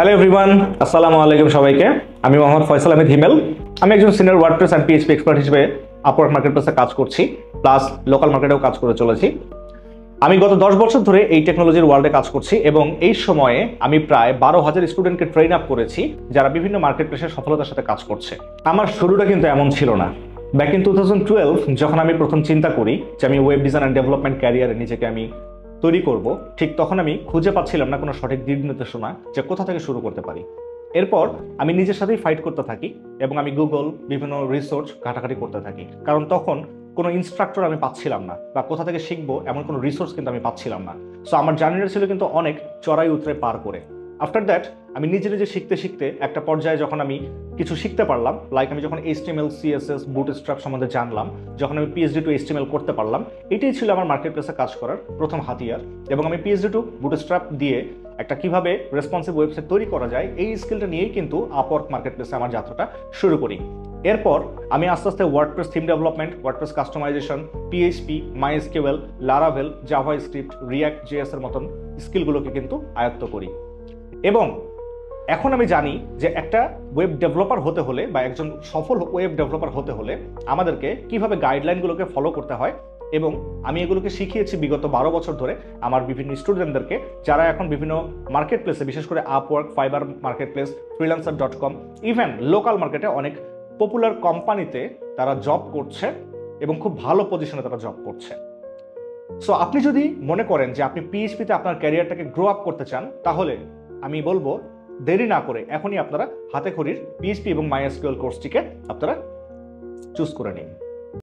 Hello everyone, আসসালামু আলাইকুম সবাইকে। আমি মোহাম্মদ ফয়সাল আহমেদ হিমেল। আমি একজন senior WordPress and PHP expert হিসেবে আপওয়ার্ক মার্কেটপ্লেসে কাজ করছি, প্লাস লোকাল মার্কেটেও কাজ করে চলেছি। আমি গত 10 বছর ধরে এই টেকনোলজির ওয়ার্ল্ডে কাজ করছি এবং এই সময়ে আমি প্রায় 12,000 স্টুডেন্টকে ট্রেন আপ করেছি যারা বিভিন্ন মার্কেটপ্লেসের সফলতার সাথে কাজ করছে। আমার শুরুটা কিন্তু এমন ছিল না। ব্যাক ইন 2012 যখন আমি প্রথম চিন্তা করি যে আমি ওয়েব ডিজাইন অ্যান্ড ডেভেলপমেন্ট ক্যারিয়ারে নিজেকে আমি তৈরি করব, ঠিক তখন আমি খুঁজে পাচ্ছিলাম না কোনো সঠিক দিক নির্দেশনা যে কোথা থেকে শুরু করতে পারি। এরপর আমি নিজের সাথেই ফাইট করতে থাকি এবং আমি গুগল বিভিন্ন রিসোর্স ঘাটাঘাটি করতে থাকি, কারণ তখন কোনো ইনস্ট্রাক্টর আমি পাচ্ছিলাম না বা কোথা থেকে শিখবো এমন কোনো রিসোর্স কিন্তু আমি পাচ্ছিলাম না। সো আমার জার্নিটা ছিল কিন্তু অনেক চড়াই উতরে পার করে। আফটার দ্যাট আমি নিজে নিজে শিখতে শিখতে একটা পর্যায়ে যখন আমি কিছু শিখতে পারলাম, লাইক আমি যখন HTML, CSS, বুটস্ট্র্যাপ সম্বন্ধে জানলাম, যখন আমি PhD টু HTML করতে পারলাম, এটাই ছিল আমার মার্কেটপ্লেসে কাজ করার প্রথম হাতিয়ার। এবং আমি PhD টু বুটস্ট্র্যাপ দিয়ে একটা কিভাবে রেসপন্সিভ ওয়েবসাইট তৈরি করা যায় এই স্কিলটা নিয়েই কিন্তু আপওয়ার্ক মার্কেটপ্লেসে আমার যাত্রাটা শুরু করি। এরপর আমি আস্তে আস্তে WordPress theme development, WordPress customisation, PHP, MySQL, Laravel, JavaScript, react JS এর মতন স্কিলগুলোকে কিন্তু আয়ত্ত করি। এবং এখন আমি জানি যে একটা ওয়েব ডেভেলপার হতে হলে বা একজন সফল ওয়েব ডেভেলপার হতে হলে আমাদেরকে কিভাবে গাইডলাইনগুলোকে ফলো করতে হয়, এবং আমি এগুলোকে শিখিয়েছি বিগত 12 বছর ধরে আমার বিভিন্ন স্টুডেন্টদেরকে, যারা এখন বিভিন্ন মার্কেটপ্লেসে, বিশেষ করে Upwork, fibre marketplace, freelancer.com, even local মার্কেটে অনেক পপুলার কোম্পানিতে তারা জব করছে এবং খুব ভালো পজিশনে তারা জব করছে। সো আপনি যদি মনে করেন যে আপনি PHP-তে আপনার ক্যারিয়ারটাকে গ্রো আপ করতে চান, তাহলে আমি বলবো দেরি না করে এখনই আপনারা হাতে খড়ির PHP এবং MySQL কোর্সটিকে আপনারা চুজ করে নিন।